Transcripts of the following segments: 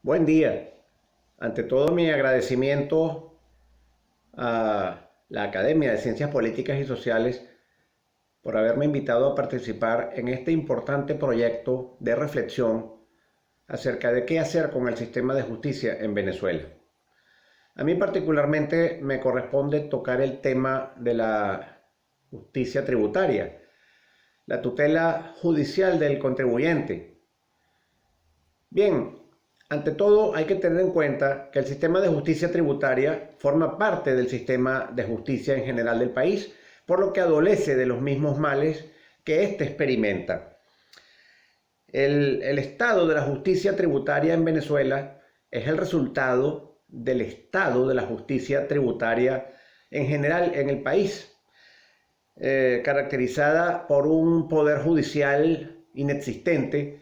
Buen día. Ante todo, mi agradecimiento a la Academia de Ciencias Políticas y Sociales por haberme invitado a participar en este importante proyecto de reflexión acerca de qué hacer con el sistema de justicia en Venezuela. A mí particularmente me corresponde tocar el tema de la justicia tributaria, la tutela judicial del contribuyente. Bien, ante todo hay que tener en cuenta que el sistema de justicia tributaria forma parte del sistema de justicia en general del país, por lo que adolece de los mismos males que éste experimenta. El estado de la justicia tributaria en Venezuela es el resultado del estado de la justicia tributaria en general en el país, caracterizada por un poder judicial inexistente,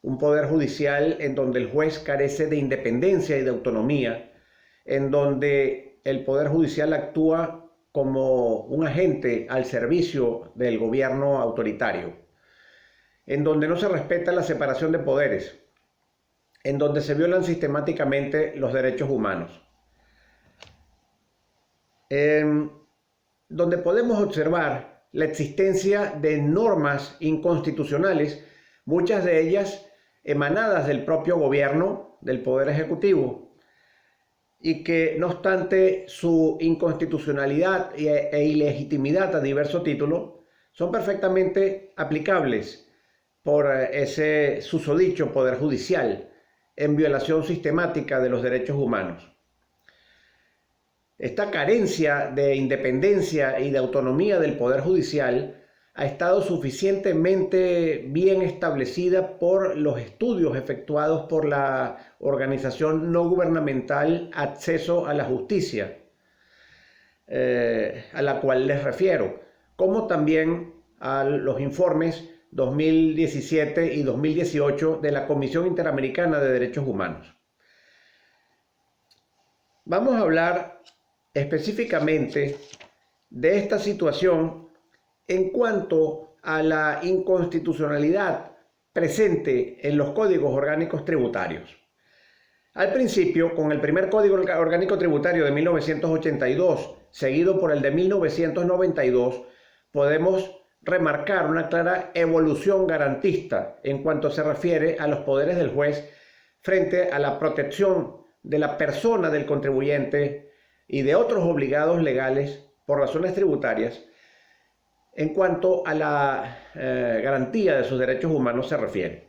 un poder judicial en donde el juez carece de independencia y de autonomía, en donde el poder judicial actúa como un agente al servicio del gobierno autoritario, en donde no se respeta la separación de poderes, en donde se violan sistemáticamente los derechos humanos, donde podemos observar la existencia de normas inconstitucionales, muchas de ellas emanadas del propio gobierno, del Poder Ejecutivo, y que no obstante su inconstitucionalidad e ilegitimidad a diverso título, son perfectamente aplicables por ese susodicho Poder Judicial en violación sistemática de los derechos humanos. Esta carencia de independencia y de autonomía del Poder Judicial ha estado suficientemente bien establecida por los estudios efectuados por la organización no gubernamental Acceso a la Justicia, a la cual les refiero, como también a los informes 2017 y 2018 de la Comisión Interamericana de Derechos Humanos. Vamos a hablar específicamente de esta situación en cuanto a la inconstitucionalidad presente en los códigos orgánicos tributarios. Al principio, con el primer Código Orgánico Tributario de 1982, seguido por el de 1992, podemos remarcar una clara evolución garantista en cuanto se refiere a los poderes del juez frente a la protección de la persona del contribuyente y de otros obligados legales por razones tributarias, en cuanto a la garantía de sus derechos humanos se refiere.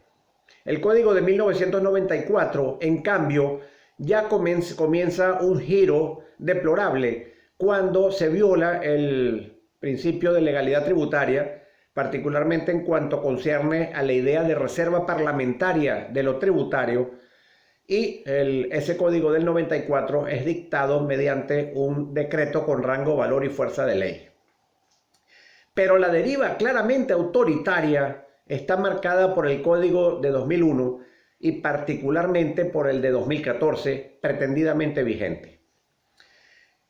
El Código de 1994, en cambio, ya comienza un giro deplorable cuando se viola el principio de legalidad tributaria, particularmente en cuanto concierne a la idea de reserva parlamentaria de lo tributario, y ese Código del 94 es dictado mediante un decreto con rango, valor y fuerza de ley. Pero la deriva claramente autoritaria está marcada por el Código de 2001 y particularmente por el de 2014, pretendidamente vigente.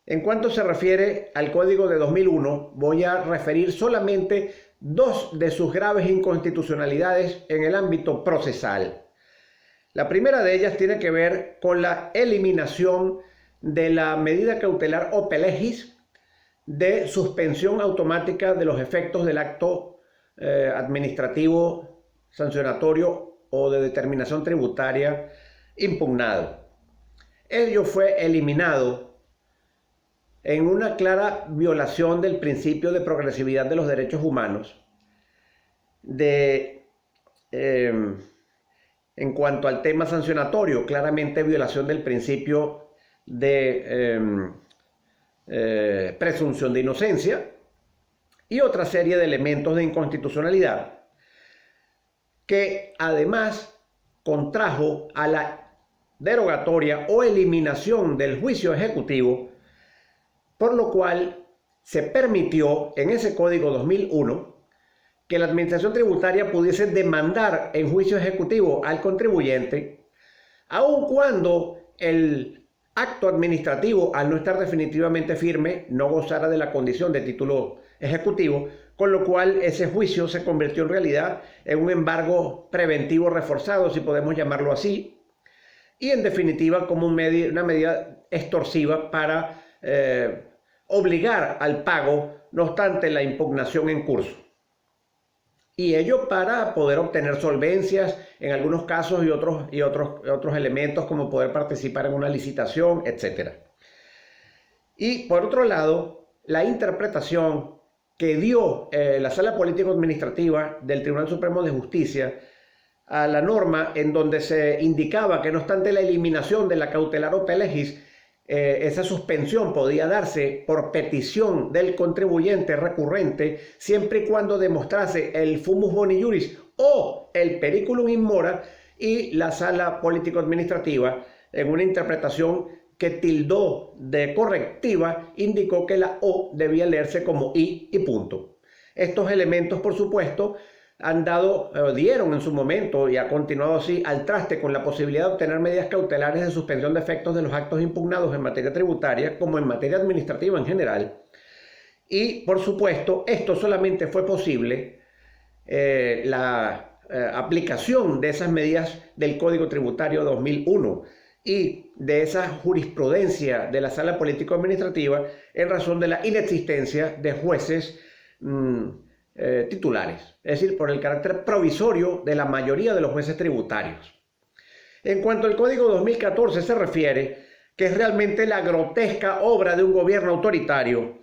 En cuanto se refiere al Código de 2001, voy a referir solamente dos de sus graves inconstitucionalidades en el ámbito procesal. La primera de ellas tiene que ver con la eliminación de la medida cautelar ope legis de suspensión automática de los efectos del acto administrativo, sancionatorio o de determinación tributaria impugnado. Ello fue eliminado en una clara violación del principio de progresividad de los derechos humanos, en cuanto al tema sancionatorio, claramente violación del principio de presunción de inocencia y otra serie de elementos de inconstitucionalidad que además contrajo a la derogatoria o eliminación del juicio ejecutivo, por lo cual se permitió en ese Código 2001 que la administración tributaria pudiese demandar en juicio ejecutivo al contribuyente, aun cuando el acto administrativo, al no estar definitivamente firme, no gozara de la condición de título ejecutivo, con lo cual ese juicio se convirtió en realidad en un embargo preventivo reforzado, si podemos llamarlo así, y en definitiva como una medida extorsiva para obligar al pago, no obstante la impugnación en curso. Y ello para poder obtener solvencias en algunos casos y otros elementos como poder participar en una licitación, etc. Y por otro lado, la interpretación que dio la Sala Político-Administrativa del Tribunal Supremo de Justicia a la norma en donde se indicaba que no obstante la eliminación de la cautelar ope legis, esa suspensión podía darse por petición del contribuyente recurrente siempre y cuando demostrase el fumus boni iuris o el periculum in mora, y la Sala Político-Administrativa, en una interpretación que tildó de correctiva, indicó que la O debía leerse como I y punto. Estos elementos, por supuesto, dieron en su momento y ha continuado así al traste con la posibilidad de obtener medidas cautelares de suspensión de efectos de los actos impugnados en materia tributaria como en materia administrativa en general. Y por supuesto, esto solamente fue posible la aplicación de esas medidas del Código Tributario 2001 y de esa jurisprudencia de la Sala Político-Administrativa en razón de la inexistencia de jueces titulares, es decir, por el carácter provisorio de la mayoría de los jueces tributarios. En cuanto al Código 2014 se refiere, que es realmente la grotesca obra de un gobierno autoritario,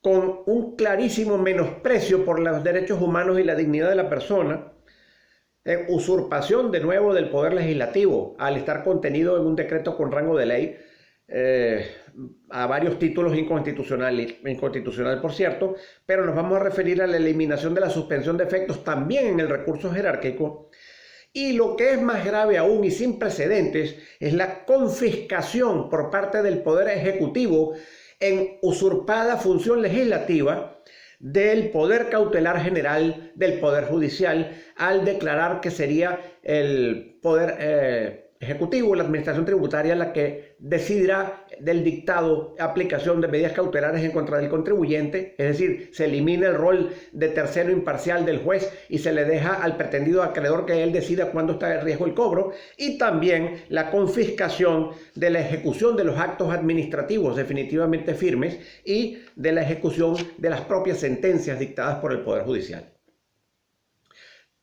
con un clarísimo menosprecio por los derechos humanos y la dignidad de la persona, usurpación de nuevo del poder legislativo al estar contenido en un decreto con rango de ley, a varios títulos inconstitucional por cierto, pero nos vamos a referir a la eliminación de la suspensión de efectos también en el recurso jerárquico, y lo que es más grave aún y sin precedentes es la confiscación por parte del Poder Ejecutivo en usurpada función legislativa del Poder Cautelar General del Poder Judicial, al declarar que sería el Poder Ejecutivo, la Administración Tributaria, la que decidirá del dictado, aplicación de medidas cautelares en contra del contribuyente, es decir, se elimina el rol de tercero imparcial del juez y se le deja al pretendido acreedor que él decida cuándo está en riesgo el cobro, y también la confiscación de la ejecución de los actos administrativos definitivamente firmes y de la ejecución de las propias sentencias dictadas por el Poder Judicial.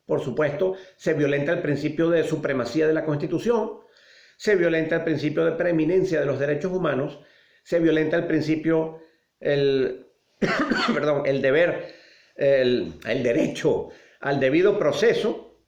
Por supuesto, se violenta el principio de supremacía de la Constitución, se violenta el principio de preeminencia de los derechos humanos, se violenta el principio, el derecho al debido proceso,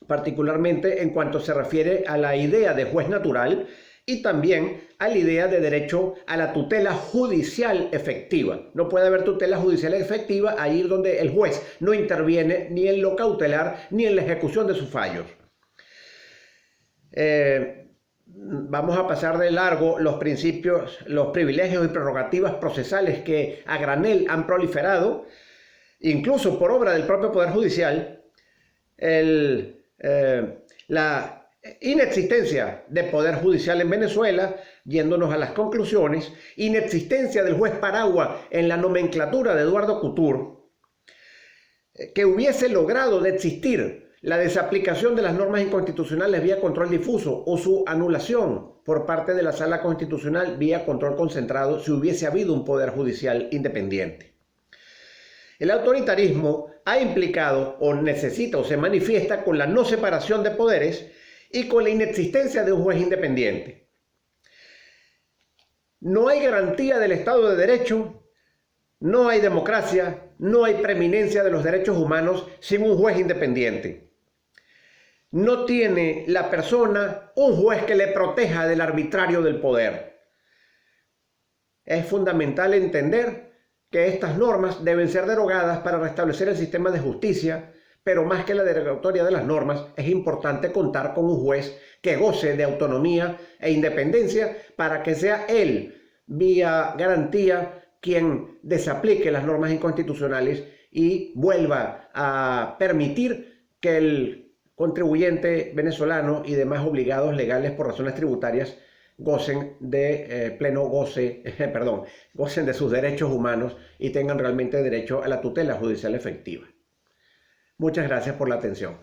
particularmente en cuanto se refiere a la idea de juez natural y también a la idea de derecho a la tutela judicial efectiva. No puede haber tutela judicial efectiva ahí donde el juez no interviene ni en lo cautelar ni en la ejecución de sus fallos. Vamos a pasar de largo los principios, los privilegios y prerrogativas procesales que a granel han proliferado, incluso por obra del propio Poder Judicial. La inexistencia de poder judicial en Venezuela, yéndonos a las conclusiones, inexistencia del juez Paragua en la nomenclatura de Eduardo Couture, que hubiese logrado de existir la desaplicación de las normas inconstitucionales vía control difuso o su anulación por parte de la Sala Constitucional vía control concentrado si hubiese habido un poder judicial independiente. El autoritarismo ha implicado o necesita o se manifiesta con la no separación de poderes y con la inexistencia de un juez independiente. No hay garantía del Estado de Derecho, no hay democracia, no hay preeminencia de los derechos humanos sin un juez independiente. No tiene la persona un juez que le proteja del arbitrario del poder. Es fundamental entender que estas normas deben ser derogadas para restablecer el sistema de justicia, pero más que la derogatoria de las normas, es importante contar con un juez que goce de autonomía e independencia para que sea él, vía garantía, quien desaplique las normas inconstitucionales y vuelva a permitir que el contribuyente venezolano y demás obligados legales por razones tributarias gocen de gocen de sus derechos humanos y tengan realmente derecho a la tutela judicial efectiva. Muchas gracias por la atención.